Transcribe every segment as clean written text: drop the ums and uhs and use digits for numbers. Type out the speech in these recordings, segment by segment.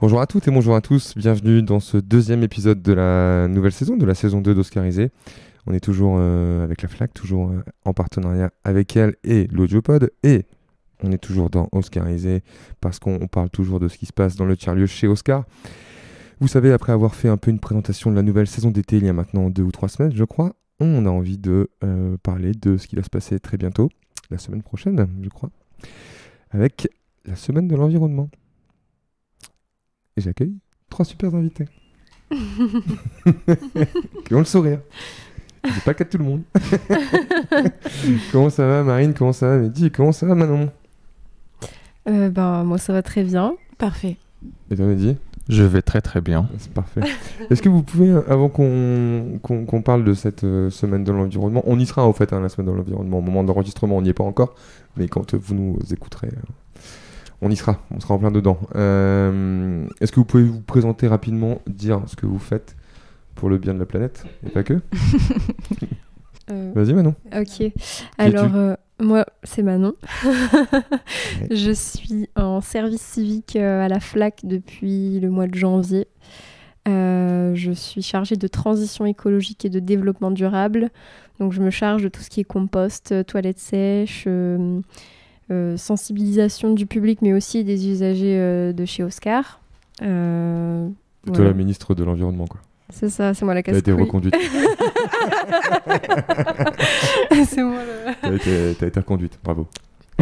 Bonjour à toutes et bonjour à tous, bienvenue dans ce deuxième épisode de la nouvelle saison, de la saison 2 d'Oscarisé. On est toujours avec la FLAC, toujours en partenariat avec elle et l'Audiopod, et on est toujours dans Oscarisé parce qu'on parle toujours de ce qui se passe dans le tiers-lieu chez Oscar. Vous savez, après avoir fait un peu une présentation de la nouvelle saison d'été il y a maintenant 2 ou 3 semaines, je crois, on a envie de parler de ce qui va se passer très bientôt, la semaine prochaine, je crois, avec la semaine de l'environnement. Et j'accueille 3 super invités. Qui ont le sourire. C'est pas le cas de tout le monde. Comment ça va Marine? Comment ça va Mehdi? Comment ça va Manon? Moi ça va très bien. Parfait. Et toi Mehdi? Je vais très très bien. C'est parfait. Est-ce que vous pouvez, avant qu'on parle de cette semaine de l'environnement, on y sera en fait, la semaine de l'environnement, au moment de l'enregistrement on n'y est pas encore, mais quand vous nous écouterez... on y sera, on sera en plein dedans. Est-ce que vous pouvez vous présenter rapidement, dire ce que vous faites pour le bien de la planète, et pas que? Vas-y Manon. Ok, alors moi c'est Manon. Je suis en service civique à la FLAC depuis le mois de janvier. Je suis chargée de transition écologique et de développement durable. Donc je me charge de tout ce qui est compost, toilettes sèches... sensibilisation du public mais aussi des usagers de chez Oscar. Plutôt voilà. la ministre de l'Environnement quoi. C'est ça, c'est moi la casse-couille. T'as été reconduite. C'est moi le... T'as été reconduite, bravo.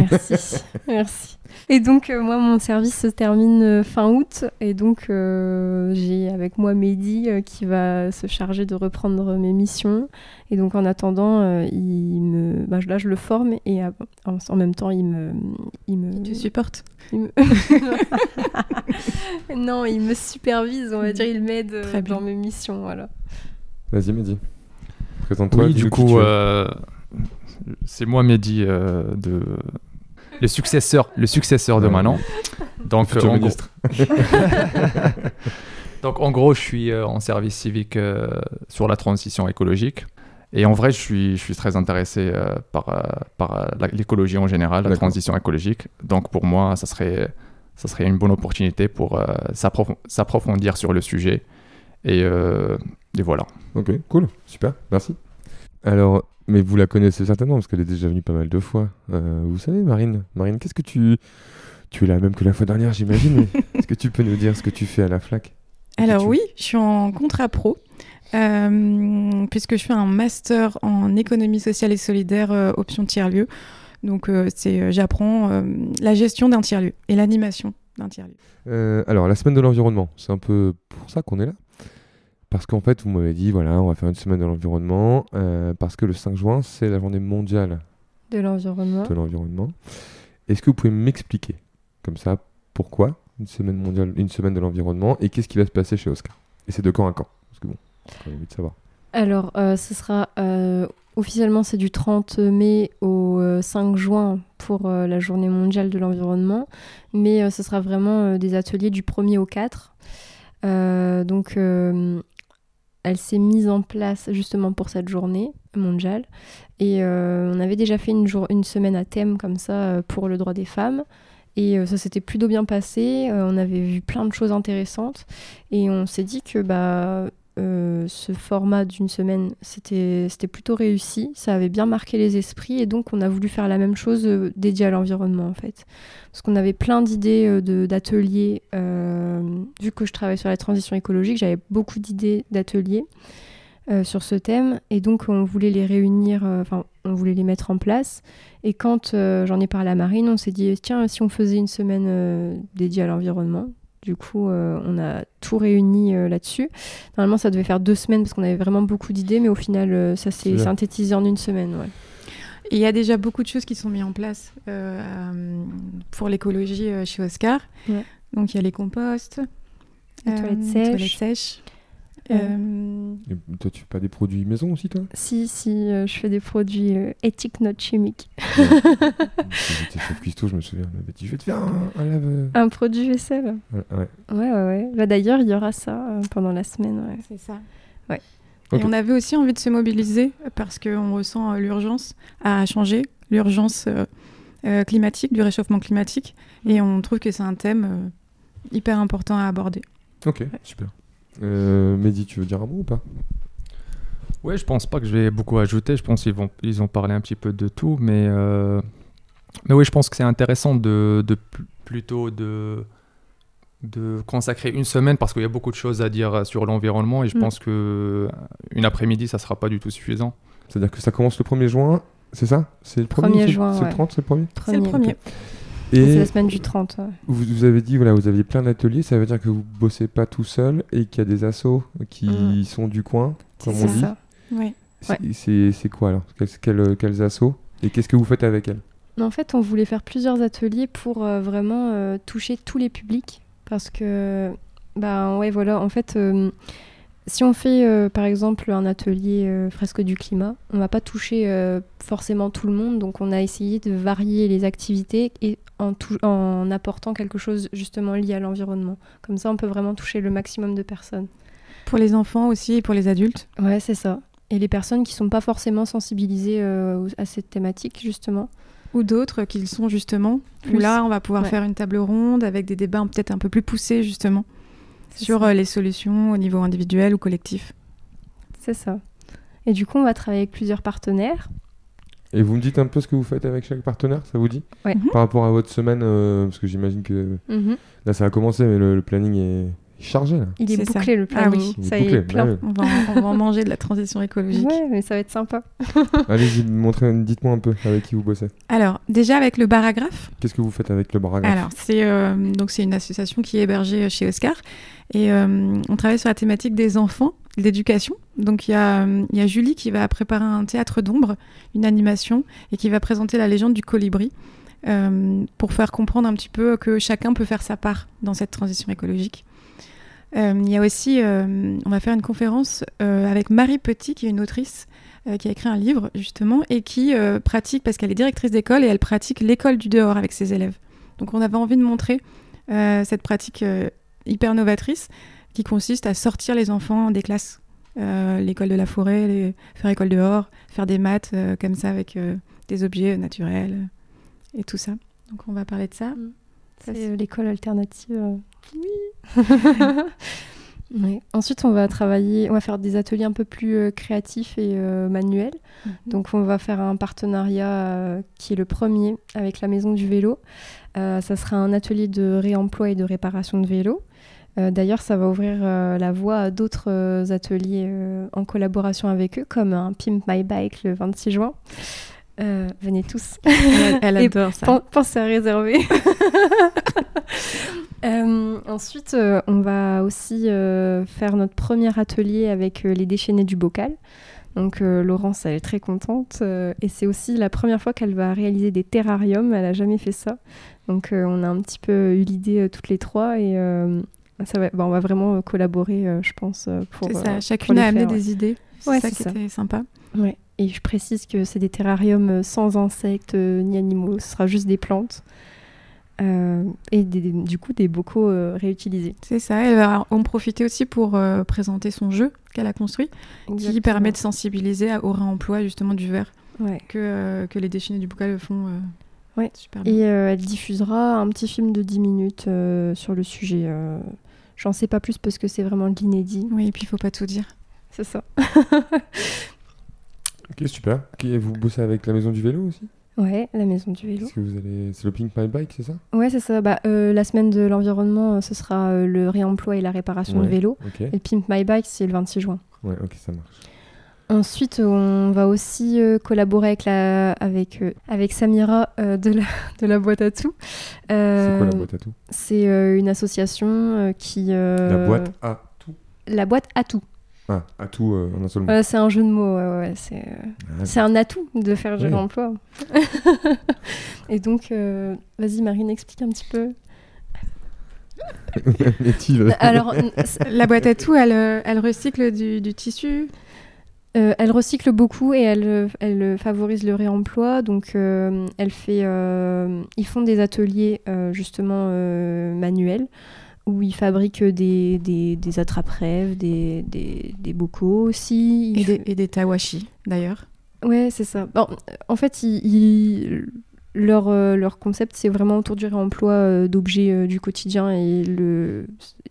Merci, merci. Et donc moi mon service se termine fin août et donc j'ai avec moi Mehdi qui va se charger de reprendre mes missions et donc en attendant là je le forme et en même temps il te supporte. Non, il me supervise, on va dire, il m'aide dans mes missions, voilà. Vas-y Mehdi, présente-toi. Oui, du coup c'est moi Mehdi le successeur de Manon. Donc, donc en gros, je suis en service civique sur la transition écologique. Et en vrai, je suis très intéressé par l'écologie en général, la transition écologique. Donc pour moi, ça serait une bonne opportunité pour s'approfondir sur le sujet. Et voilà. Ok, cool, super, merci. Alors, mais vous la connaissez certainement parce qu'elle est déjà venue pas mal de fois. Vous savez, Marine, qu'est-ce que tu es la même que la fois dernière, j'imagine. Mais est-ce que tu peux nous dire ce que tu fais à la FLAC? Alors oui, je suis en contrat pro, puisque je fais un master en économie sociale et solidaire option tiers-lieu. Donc j'apprends la gestion d'un tiers-lieu et l'animation d'un tiers-lieu. Alors, la semaine de l'environnement, c'est un peu pour ça qu'on est là. Parce qu'en fait, vous m'avez dit, voilà, on va faire une semaine de l'environnement, parce que le 5 juin, c'est la journée mondiale de l'environnement. Est-ce que vous pouvez m'expliquer, comme ça, pourquoi une semaine mondiale, une semaine de l'environnement, et qu'est-ce qui va se passer chez Oscar? Et c'est de quand à quand? Parce que bon, j'ai envie de savoir. Alors, ce sera, officiellement, c'est du 30 mai au 5 juin pour la journée mondiale de l'environnement, mais ce sera vraiment des ateliers du 1er au 4. Donc, elle s'est mise en place justement pour cette journée mondiale et on avait déjà fait une semaine à thème comme ça pour le droit des femmes et ça s'était plutôt bien passé, on avait vu plein de choses intéressantes et on s'est dit que ce format d'une semaine c'était plutôt réussi, ça avait bien marqué les esprits et donc on a voulu faire la même chose dédiée à l'environnement en fait, parce qu'on avait plein d'idées d'ateliers, vu que je travaille sur la transition écologique, j'avais beaucoup d'idées d'ateliers sur ce thème et donc on voulait les réunir, on voulait les mettre en place et quand j'en ai parlé à Marine, on s'est dit tiens si on faisait une semaine dédiée à l'environnement. Du coup, on a tout réuni là-dessus. Normalement, ça devait faire 2 semaines parce qu'on avait vraiment beaucoup d'idées, mais au final, ça s'est synthétisé en 1 semaine. Ouais. Et il y a déjà beaucoup de choses qui sont mises en place pour l'écologie chez Oscar. Ouais. Donc, il y a les composts, les toilettes sèches. Et toi, tu fais pas des produits maison aussi, toi? Si, je fais des produits éthiques, not chimiques. J'étais chef cuistot, je me souviens. Elle m'avait dit, je vais te faire un lave... Un produit vaisselle. Ouais. Bah, d'ailleurs, il y aura ça pendant la semaine. Ouais. C'est ça. Ouais. Okay. Et on avait aussi envie de se mobiliser parce qu'on ressent l'urgence à changer, l'urgence climatique, du réchauffement climatique. Et on trouve que c'est un thème hyper important à aborder. Ok, super. Mehdi, tu veux dire un mot ou pas? Ouais, je pense pas que je vais beaucoup ajouter. Je pense qu'ils ont parlé un petit peu de tout, mais oui, je pense que c'est intéressant plutôt de consacrer une semaine parce qu'il y a beaucoup de choses à dire sur l'environnement et je pense que une après-midi, ça sera pas du tout suffisant. C'est-à-dire que ça commence le 1er juin, c'est ça? C'est le 1er juin, c'est le 30, c'est le 1er? C'est le 1er. Et c'est la semaine du 30. vous avez dit, voilà, vous aviez plein d'ateliers, ça veut dire que vous bossez pas tout seul et qu'il y a des assos qui sont du coin, comme on dit. Ça. Oui. C'est quoi alors? Quels assos? Et qu'est-ce que vous faites avec elles? En fait, on voulait faire plusieurs ateliers pour vraiment toucher tous les publics. Parce que, en fait, si on fait par exemple un atelier fresque du climat, on va pas toucher forcément tout le monde. Donc, on a essayé de varier les activités et en apportant quelque chose justement lié à l'environnement. Comme ça, on peut vraiment toucher le maximum de personnes. Pour les enfants aussi et pour les adultes. Ouais, c'est ça. Et les personnes qui sont pas forcément sensibilisées à cette thématique, justement. Ou d'autres qui le sont justement. Où là, on va pouvoir faire une table ronde avec des débats peut-être un peu plus poussés justement sur les solutions au niveau individuel ou collectif. C'est ça. Et du coup, on va travailler avec plusieurs partenaires. Et vous me dites un peu ce que vous faites avec chaque partenaire, ça vous dit? Ouais. Par rapport à votre semaine, parce que j'imagine que là ça a commencé, mais le planning est chargé là. Il est bouclé le planning. Ah oui. Ça y est, plein. Ouais. On va en manger de la transition écologique. Ouais, mais ça va être sympa. Allez-y, dites-moi un peu avec qui vous bossez. Alors, déjà avec le Baragraphe. Qu'est-ce que vous faites avec le Baragraphe? Alors, c'est une association qui est hébergée chez Oscar. Et on travaille sur la thématique des enfants, d'éducation. Donc, il y a Julie qui va préparer un théâtre d'ombre, une animation, et qui va présenter la légende du colibri pour faire comprendre un petit peu que chacun peut faire sa part dans cette transition écologique. Il y a aussi, on va faire une conférence avec Marie Petit, qui est une autrice qui a écrit un livre justement et qui pratique, parce qu'elle est directrice d'école et elle pratique l'école du dehors avec ses élèves. Donc on avait envie de montrer cette pratique hyper novatrice qui consiste à sortir les enfants des classes, l'école de la forêt, faire école dehors, faire des maths comme ça avec des objets naturels et tout ça. Donc on va parler de ça. C'est l'école alternative. Oui. Ouais. Ensuite, on va faire des ateliers un peu plus créatifs et manuels. Donc, on va faire un partenariat qui est le premier avec la Maison du Vélo. Ça sera un atelier de réemploi et de réparation de vélos. D'ailleurs, ça va ouvrir la voie à d'autres ateliers en collaboration avec eux, comme un Pimp My Bike le 26 juin. Venez tous. Elle adore ça. Pensez à réserver. Ensuite, on va aussi faire notre premier atelier avec les déchaînés du bocal. Donc Laurence, elle est très contente. Et c'est aussi la première fois qu'elle va réaliser des terrariums. Elle n'a jamais fait ça. Donc on a un petit peu eu l'idée toutes les trois. Et on va vraiment collaborer, je pense. C'est ça, chacune a amené des idées. Ouais, c'est ça qui était sympa. Ouais. Et je précise que c'est des terrariums sans insectes ni animaux. Ce sera juste des plantes. Et du coup des bocaux réutilisés. C'est ça, elle va en profiter aussi pour présenter son jeu qu'elle a construit. Exactement. Qui permet de sensibiliser au réemploi justement du verre que les déchaînés du bocal font super bien. Et elle diffusera un petit film de 10 minutes sur le sujet. J'en sais pas plus parce que c'est vraiment de l'inédit. Oui, et puis il faut pas tout dire. C'est ça. Ok, super. Vous bossez avec la Maison du Vélo aussi? Ouais, la Maison du Vélo. C'est le Pink My Bike, c'est ça? Ouais, c'est ça. La semaine de l'environnement, ce sera le réemploi et la réparation de vélos. Okay. Et le Pimp My Bike, c'est le 26 juin. Ouais, ok, ça marche. Ensuite, on va aussi collaborer avec Samira de la boîte à tout. C'est quoi la boîte à tout? C'est une association qui... La boîte à tout? La boîte à tout. Ah, à tout en un seul mot. C'est un jeu de mots, ouais. C'est un atout de faire du réemploi. Et donc, vas-y Marine, explique un petit peu. Alors, la boîte à tout, elle recycle du tissu. Elle recycle beaucoup et elle favorise le réemploi. Donc, ils font des ateliers justement manuels où ils fabriquent des attrape-rêves, des bocaux aussi. Et des tawashi, d'ailleurs. Ouais, c'est ça. Bon, en fait, leur concept, c'est vraiment autour du réemploi d'objets du quotidien et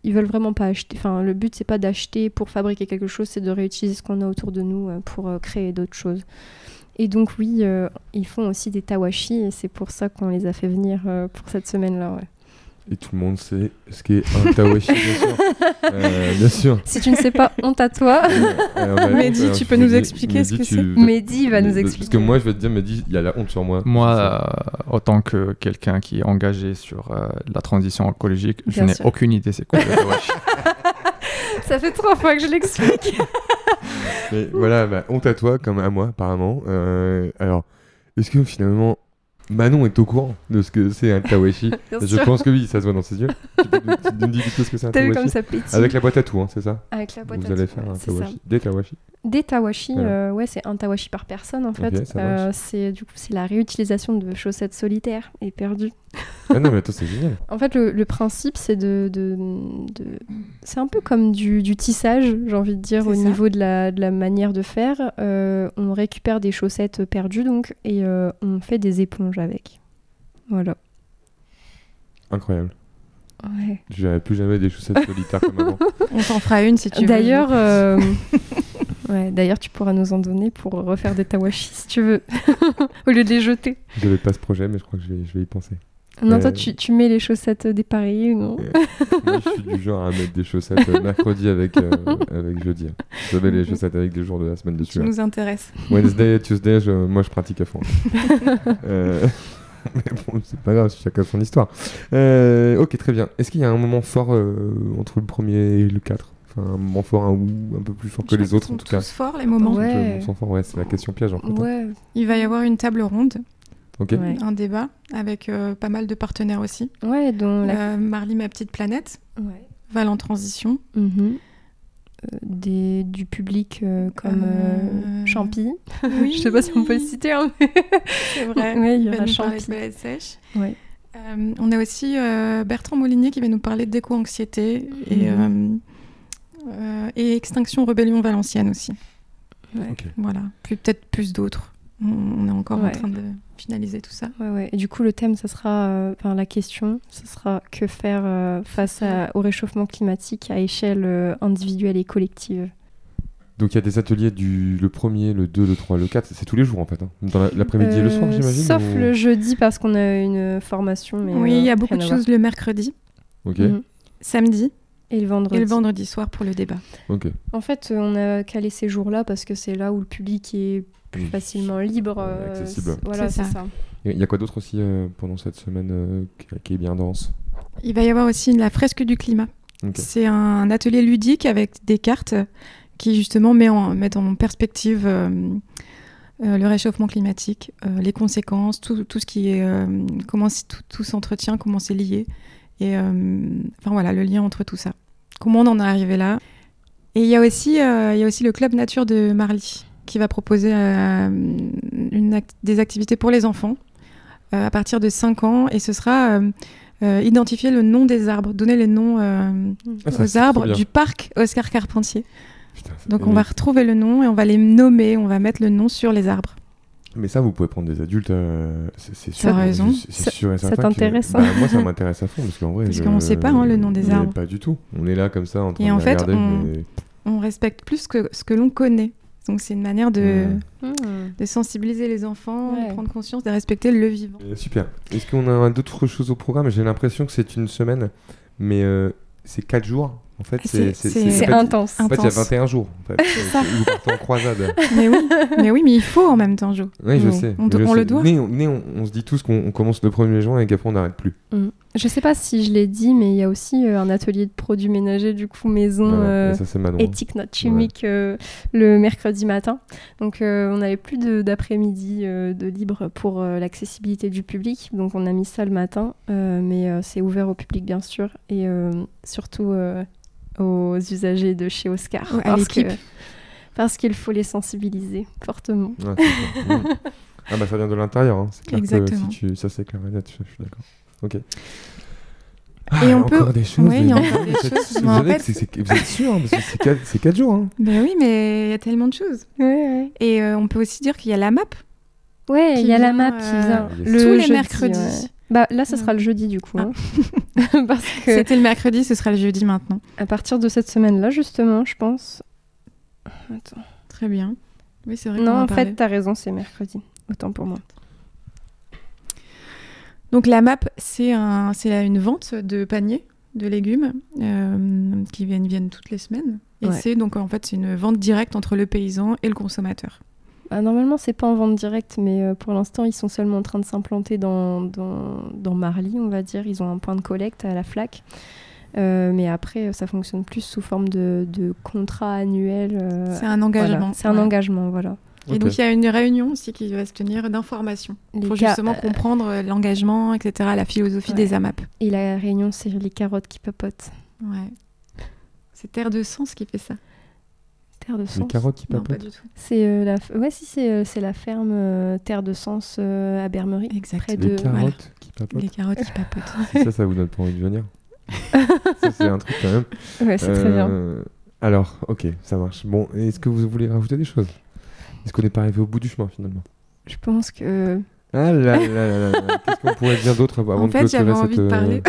ils veulent vraiment pas acheter. Enfin, le but, c'est pas d'acheter pour fabriquer quelque chose, c'est de réutiliser ce qu'on a autour de nous pour créer d'autres choses. Et donc, oui, ils font aussi des tawashi et c'est pour ça qu'on les a fait venir pour cette semaine-là. Ouais. Et tout le monde sait ce qu'est un tawashi, bien sûr. Bien sûr. Si tu ne sais pas, honte à toi. Mehdi, tu peux nous expliquer ce que c'est ? Mehdi va nous expliquer. Parce que moi, je vais te dire, Mehdi, il y a la honte sur moi. Moi, autant que quelqu'un qui est engagé sur la transition écologique, je n'ai aucune idée c'est quoi le tawashi. Ça fait 3 fois que je l'explique. Mais voilà, honte à toi comme à moi, apparemment. Alors, est-ce que finalement... Manon est au courant de ce que c'est un tawashi. Je pense que oui, ça se voit dans ses yeux. Tu peux nous dire ce que c'est un tawashi ? T'as vu comme ça pétille. Avec la boîte à tout, hein, c'est ça ? Avec la boîte à tout. Vous allez faire un tawashi. Des tawashi. Des tawashi, ouais, c'est un tawashi par personne en fait. C'est la réutilisation de chaussettes solitaires et perdues. Ah non, mais attends, c'est génial. En fait, le principe, c'est c'est un peu comme du tissage, j'ai envie de dire, au niveau de la manière de faire. On récupère des chaussettes perdues donc et on fait des éponges avec. Voilà. Incroyable. Ouais. Je verrai plus jamais des chaussettes solitaires comme avant. On t'en fera une si tu veux. D'ailleurs, tu pourras nous en donner pour refaire des tawashi si tu veux, au lieu de les jeter. Je n'avais pas ce projet, mais je crois que je vais y penser. Non, toi, tu mets les chaussettes dépareillées, non ? Moi, je suis du genre à mettre des chaussettes mercredi avec jeudi. Je mets les chaussettes avec des jours de la semaine dessus. Tu nous intéresses. Wednesday et Tuesday, moi, je pratique à fond. Mais bon, c'est pas grave, chacun son histoire. Ok, très bien. Est-ce qu'il y a un moment fort entre le premier et le 4 ? Enfin, un moment fort, un peu plus fort que les autres, en tout cas. Ils sont tous forts, les moments. Ouais. C'est la question piège, en fait. Ouais. Il va y avoir une table ronde. Okay. Ouais. Un débat avec pas mal de partenaires aussi. Ouais, dont Marly, ma petite planète. Ouais. Val en transition. Du public comme Champy. Oui. Je sais pas si on peut le citer. Hein, mais... C'est vrai. Ouais, il y va aura nous Champy. parler de balade sèche. Ouais. On a aussi Bertrand Molinier qui va nous parler d'éco-anxiété et Extinction Rebellion Valencienne aussi. Ouais. Okay. Voilà. Puis peut-être plus d'autres. On est encore en train de finaliser tout ça. Ouais. Et du coup, le thème, ça sera, la question, ça sera que faire face au réchauffement climatique à échelle individuelle et collective. Donc il y a des ateliers le 1er, le 2, le 3, le 4, c'est tous les jours en fait, hein. Dans l'après-midi et le soir, j'imagine. Sauf le jeudi parce qu'on a une formation. Mais oui, il y a beaucoup de choses le mercredi, samedi et le vendredi soir pour le débat. Okay. En fait, on a calé ces jours-là parce que c'est là où le public est plus facilement libre. Accessible. Voilà, c'est ça. Il y a quoi d'autre aussi pendant cette semaine qui est bien dense ? Il va y avoir aussi la fresque du climat. Okay. C'est un atelier ludique avec des cartes qui justement mettent en perspective le réchauffement climatique, les conséquences, tout ce qui est comment tout s'entretient, comment c'est lié, et le lien entre tout ça. Comment on en est arrivé là. Et il y a aussi le club nature de Marly qui va proposer des activités pour les enfants à partir de 5 ans, et ce sera identifier le nom des arbres, donner les noms aux arbres du parc Oscar Carpentier. Putain, donc on va retrouver le nom et on va les nommer, on va mettre le nom sur les arbres. Mais ça, vous pouvez prendre des adultes, c'est sûr. T'as raison. C'est sûr et certain. Ça t'intéresse moi, ça m'intéresse à fond, parce qu'en vrai... Parce qu'on ne sait pas le nom des arbres. Pas du tout. On est là comme ça, en train et de en fait, regarder. On respecte plus que ce que l'on connaît. Donc c'est une manière de sensibiliser les enfants, de prendre conscience, de respecter le vivant. Super. Est-ce qu'on a d'autres choses au programme ? J'ai l'impression que c'est une semaine, mais c'est 4 jours. En fait, c'est intense. En fait, il y a 21 jours. En fait. C'est ça. Vous partez en croisade. mais il faut en même temps jouer. Oui, je sais. On le doit. Mais on se dit tous qu'on commence le 1er juin et qu'après on n'arrête plus. Je sais pas si je l'ai dit, mais il y a aussi un atelier de produits ménagers, du coup maison, éthique, not chimique, le mercredi matin. Donc on n'avait plus d'après-midi de libre pour l'accessibilité du public, donc on a mis ça le matin, mais c'est ouvert au public bien sûr, et surtout aux usagers de chez Oscar, parce qu'il faut les sensibiliser fortement. Ouais, ça vient de l'intérieur, hein. C'est clair. Exactement. Ça c'est clair et net, je suis d'accord. Ok. Et on encore peut... des choses. Oui, il y a encore des choses. Vous êtes sûr, parce que c'est 4 jours. Hein. Ben oui, mais il y a tellement de choses. Ouais. Et on peut aussi dire qu'il y a la map. Ouais, il y a la map qui vient le tous les jeudi, mercredis. ouais. Bah, là, ça sera le jeudi, du coup. Hein. Parce que C'était le mercredi, ce sera le jeudi maintenant. à partir de cette semaine-là, justement, je pense... Attends. Très bien. Oui, c'est vrai Non, qu'on en en parlait. fait, t'as raison, c'est mercredi. Autant pour moi. Donc la map, c'est une vente de paniers de légumes qui viennent toutes les semaines. Et Ouais. c'est donc en fait c'est une vente directe entre le paysan et le consommateur. Bah, normalement, c'est pas en vente directe, mais pour l'instant, ils sont seulement en train de s'implanter dans Marly, on va dire. Ils ont un point de collecte à la FLAC. Mais après, ça fonctionne plus sous forme de contrat annuel. C'est un engagement. Voilà. C'est un engagement, voilà. Et donc il y a une réunion aussi qui va se tenir d'information pour justement comprendre l'engagement, etc., la philosophie des AMAP. Et la réunion, c'est les carottes qui papotent. Ouais. C'est Terre de Sens qui fait ça. Terre de Sens. Les carottes qui Non, papotent. pas du tout. C'est c'est la ferme Terre de Sens à Bermerie. Exact. Près Les de... carottes qui papotent. Les carottes qui papotent. Si ça vous donne pas envie de venir. Ça, c'est un truc quand même. Ouais, c'est très bien. Alors, ok, ça marche. Bon, est-ce que vous voulez rajouter des choses? Est-ce qu'on n'est pas arrivé au bout du chemin finalement? Je pense que... Ah là là là là. Qu'est-ce qu'on pourrait dire d'autre avant En de fait, clôturer j'avais envie cette, de parler.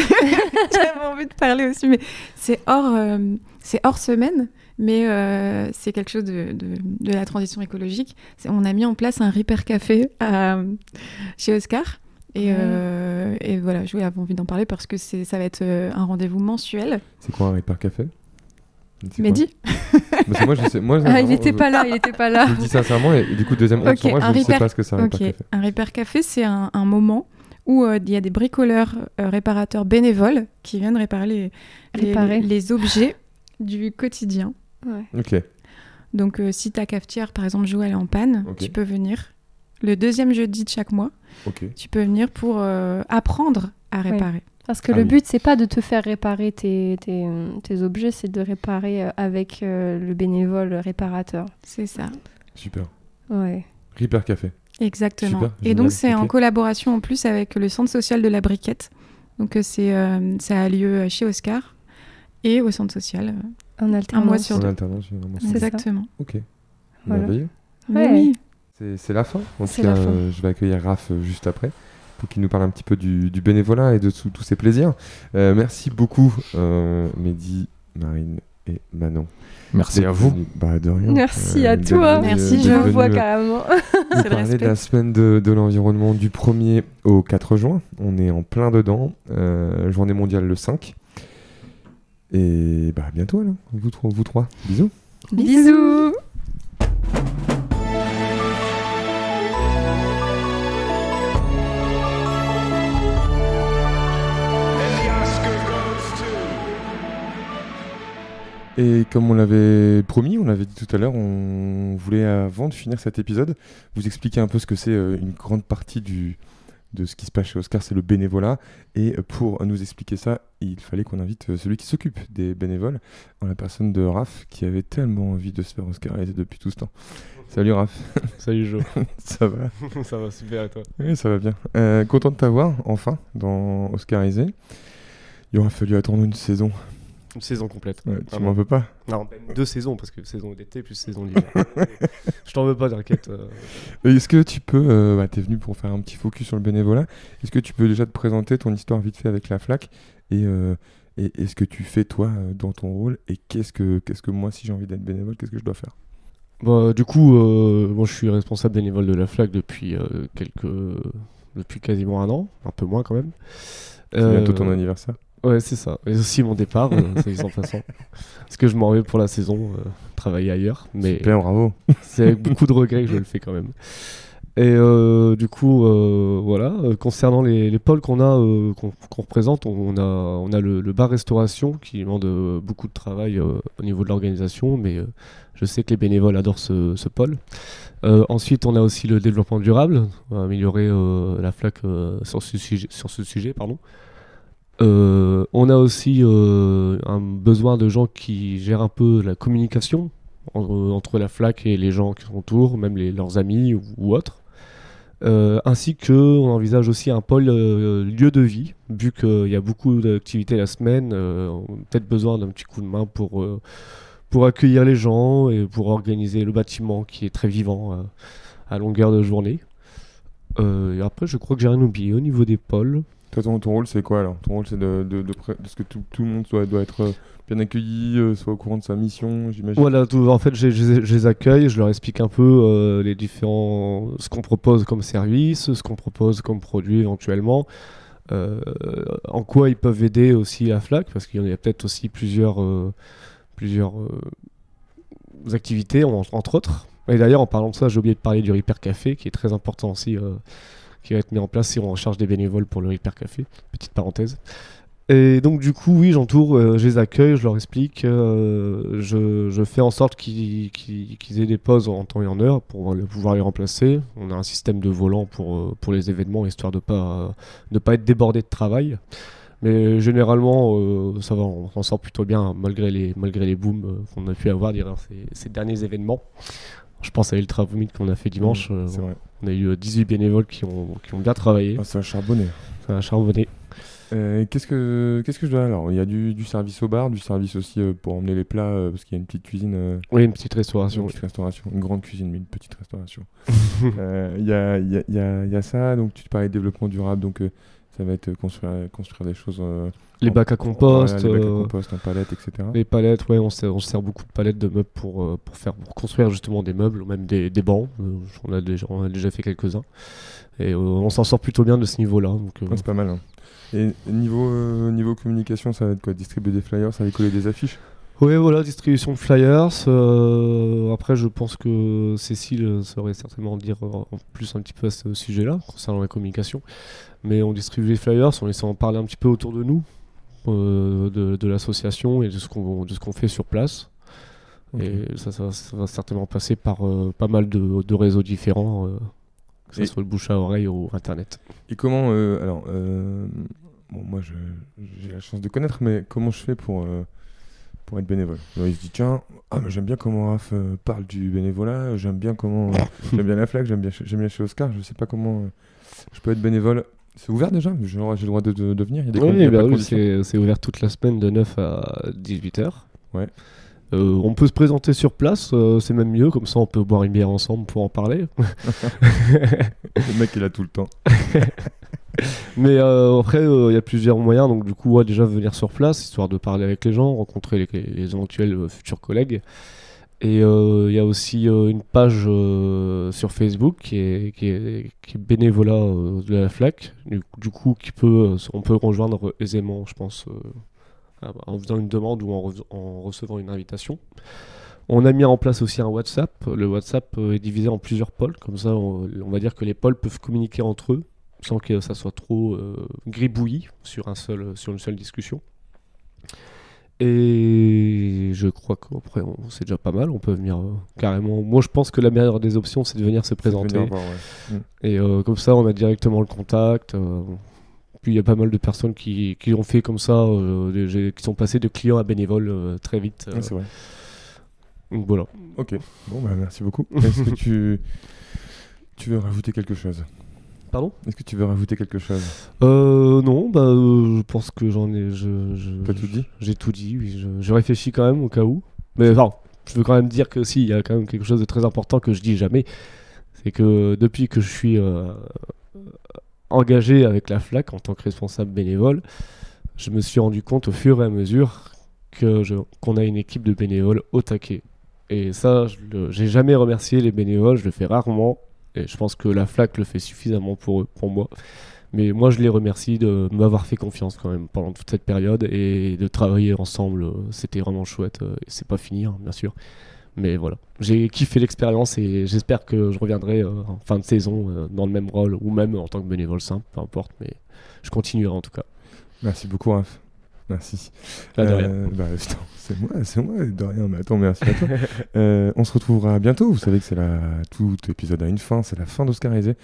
J'avais envie de parler aussi, mais c'est hors semaine, mais c'est quelque chose de la transition écologique. On a mis en place un Repair Café chez Oscar. Et voilà, je avais envie d'en parler parce que ça va être un rendez-vous mensuel. C'est quoi un Repair Café? Mehdi? Parce que moi, je sais, moi, Ah, il vraiment, n'était pas là, il n'était pas là. Je le dis sincèrement, et du coup, deuxième honte sur moi, je ne sais pas ce que c'est un Repair Café. Un Repair Café, c'est un moment où il y a des bricoleurs, réparateurs bénévoles qui viennent réparer les objets du quotidien. Ouais. Ok. Donc, si ta cafetière, par exemple, Jo, elle est en panne, Ok. tu peux venir le deuxième jeudi de chaque mois. Ok. Tu peux venir pour apprendre à réparer. Parce que le but, c'est pas de te faire réparer tes objets, c'est de réparer avec le bénévole réparateur. C'est ça. Super. Ouais. Repair Café. Exactement. Super, Et génial, donc, c'est en ok. collaboration en plus avec le centre social de la Briquette. Donc, ça a lieu chez Oscar et au centre social. En alternance. Un mois sur En deux. alternance, généralement. C'est ça. Exactement. Ok. Voilà. Merveilleux. Mais Ouais. oui. C'est la fin. En tout C'est cas, la fin. je vais accueillir Raph juste après pour qu'il nous parle un petit peu du bénévolat et de tous ses plaisirs. Merci beaucoup, Mehdi, Marine et Manon. Merci d'être à vous. venus. Bah, de rien. Merci à D'être toi. venus, Merci, d'être Je venus, vois carrément. nous C'est le parler de respect. la semaine de l'environnement du 1er au 4 juin. On est en plein dedans. Journée mondiale le 5. Et bah, à bientôt alors, vous trois. Bisous. Bisous. Et comme on l'avait promis, on l'avait dit tout à l'heure, on voulait, avant de finir cet épisode, vous expliquer un peu ce que c'est une grande partie de ce qui se passe chez Oscar, c'est le bénévolat. Et pour nous expliquer ça, il fallait qu'on invite celui qui s'occupe des bénévoles, en la personne de Raph, qui avait tellement envie de se faire oscariser depuis tout ce temps. Salut Raph. Salut Jo. Ça va? Ça va super et toi? Oui, ça va bien. Content de t'avoir, enfin, dans Oscarisé. Il aura fallu attendre une saison. Une saison complète. Ouais, tu Ah m'en bon. veux pas? Non, 2 saisons parce que saison d'été plus saison d'hiver. Je t'en veux pas, t'inquiète. Est-ce que tu peux, t'es venu pour faire un petit focus sur le bénévolat, est-ce que tu peux déjà te présenter ton histoire vite fait avec la FLAC et ce que tu fais toi dans ton rôle et qu'est-ce que moi si j'ai envie d'être bénévole, qu'est-ce que je dois faire? Bah, du coup, moi je suis responsable bénévole de la FLAC depuis quasiment un an, un peu moins quand même. C'est bientôt ton anniversaire. Ouais, c'est ça. Et aussi mon départ, c'est en passant. Parce que je m'en vais pour la saison, travailler ailleurs. Mais Super, bravo. c'est avec beaucoup de regrets que je le fais quand même. Et du coup, voilà. Concernant les pôles qu'on représente, on a le bar-restauration qui demande beaucoup de travail au niveau de l'organisation, mais je sais que les bénévoles adorent ce pôle. Ensuite, on a aussi le développement durable, on va améliorer la FLAC sur ce sujet, pardon. On a aussi un besoin de gens qui gèrent un peu la communication entre la FLAC et les gens qui sont autour, même leurs amis ou autres. Ainsi qu'on envisage aussi un pôle lieu de vie, vu qu'il y a beaucoup d'activités la semaine, on a peut-être besoin d'un petit coup de main pour accueillir les gens et pour organiser le bâtiment qui est très vivant à longueur de journée. Et après, je crois que j'ai rien oublié au niveau des pôles. Toi, ton rôle, c'est quoi alors? Ton rôle, c'est parce que tout le monde doit être bien accueilli, soit au courant de sa mission, j'imagine. Voilà, en fait, je les accueille, je leur explique un peu les différents, ce qu'on propose comme service, ce qu'on propose comme produit éventuellement, en quoi ils peuvent aider aussi la FLAC, parce qu'il y a peut-être aussi plusieurs activités, entre autres. Et d'ailleurs, en parlant de ça, j'ai oublié de parler du Repair Café, qui est très important aussi, qui va être mis en place si on recherche des bénévoles pour le Repair Café. Petite parenthèse. Et donc du coup, oui, j'entoure, je les accueille, je leur explique, je fais en sorte qu'ils aient des pauses en temps et en heure pour pouvoir les remplacer. On a un système de volant pour les événements, histoire de pas être débordé de travail. Mais généralement, ça va, on s'en sort plutôt bien, malgré les booms qu'on a pu avoir durant ces derniers événements. Je pense à Ultra Vomit qu'on a fait dimanche. C'est vrai. On a eu 18 bénévoles qui ont bien travaillé. Ah, ça a charbonné. Ça a charbonné. Qu'est-ce que je dois alors? Il y a du service au bar, du service aussi pour emmener les plats, parce qu'il y a une petite cuisine. Oui, une petite restauration. Une petite restauration, une grande cuisine, mais une petite restauration. Il y a ça, donc tu parlais de développement durable, donc ça va être construire des choses. Les bacs à compost, voilà, les bacs à compost en palettes, etc. Les palettes, ouais, on sert beaucoup de palettes de meubles pour construire justement des meubles, ou même des bancs. On a déjà fait quelques-uns. Et on s'en sort plutôt bien de ce niveau-là. Donc, c'est pas mal. Hein. Et niveau communication, ça va être quoi? Distribuer des flyers, ça va coller des affiches? Oui, voilà, distribution de flyers. Après, je pense que Cécile saurait certainement dire en plus un petit peu à ce sujet-là, concernant la communication. Mais on distribue les flyers, on laisse en parler un petit peu autour de nous, de l'association et de ce qu'on fait sur place. Okay. Et ça va certainement passer par pas mal de réseaux différents, que ce soit le bouche à oreille ou Internet. Et comment, bon, moi j'ai la chance de connaître, mais comment je fais pour être bénévole? Alors, il se dit tiens, mais j'aime bien comment Raph parle du bénévolat, j'aime bien la FLAC, j'aime bien chez Oscar, je sais pas comment je peux être bénévole. C'est ouvert déjà? J'ai le droit de venir? Il y a des oui, c'est ouvert toute la semaine de 9 à 18h. Ouais. On peut se présenter sur place, c'est même mieux, comme ça on peut boire une bière ensemble pour en parler. Le mec il a tout le temps. Mais après il y a plusieurs moyens, donc du coup déjà venir sur place, histoire de parler avec les gens, rencontrer les éventuels futurs collègues. Et il y a aussi une page sur Facebook qui est bénévolat de la FLAC, du coup on peut rejoindre aisément, je pense, en faisant une demande ou en recevant une invitation. On a mis en place aussi un WhatsApp. Le WhatsApp est divisé en plusieurs pôles, comme ça on va dire que les pôles peuvent communiquer entre eux sans que ça soit trop gribouillis sur une seule discussion. Et je crois qu'après c'est déjà pas mal, on peut venir carrément. Moi je pense que la meilleure des options c'est de venir se présenter. Venir voir, ouais. Et comme ça on a directement le contact. Puis il y a pas mal de personnes qui ont fait comme ça, qui sont passés de clients à bénévoles très vite. C'est vrai. Donc voilà. Ok, bon bah merci beaucoup. Est-ce que tu veux rajouter quelque chose? Pardon? Est-ce que tu veux rajouter quelque chose? Non, je pense que j'en ai... T'as tout dit? J'ai tout dit, oui. Je réfléchis quand même au cas où. Mais enfin, je veux quand même dire que si, il y a quand même quelque chose de très important que je dis jamais. C'est que depuis que je suis engagé avec la FLAC en tant que responsable bénévole, je me suis rendu compte au fur et à mesure qu'on a une équipe de bénévoles au taquet. Et ça, j'ai jamais remercié les bénévoles, je le fais rarement. Et je pense que la FLAC le fait suffisamment pour moi. Mais moi, je les remercie de m'avoir fait confiance quand même pendant toute cette période et de travailler ensemble. C'était vraiment chouette. Et c'est pas fini, hein, bien sûr. Mais voilà, j'ai kiffé l'expérience et j'espère que je reviendrai en fin de saison dans le même rôle ou même en tant que bénévole simple, peu importe. Mais je continuerai en tout cas. Merci beaucoup, Raph. Merci. De rien. C'est moi, de rien. Mais attends, merci à toi. On se retrouvera bientôt. Vous savez que tout épisode a une fin. C'est la fin d'Oscarisé.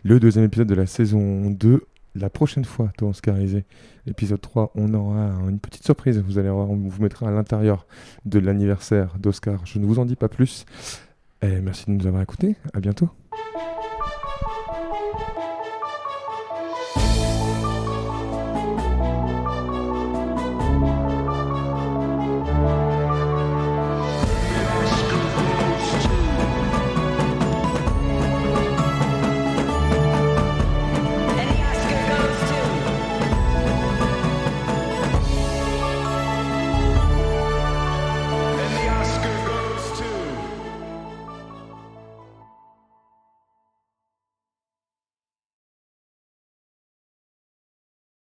Le deuxième épisode de la saison 2. La prochaine fois, dans Oscarisé, l'épisode 3, on aura une petite surprise. Vous allez voir, on vous mettra à l'intérieur de l'anniversaire d'Oscar. Je ne vous en dis pas plus. Et merci de nous avoir écoutés. À bientôt.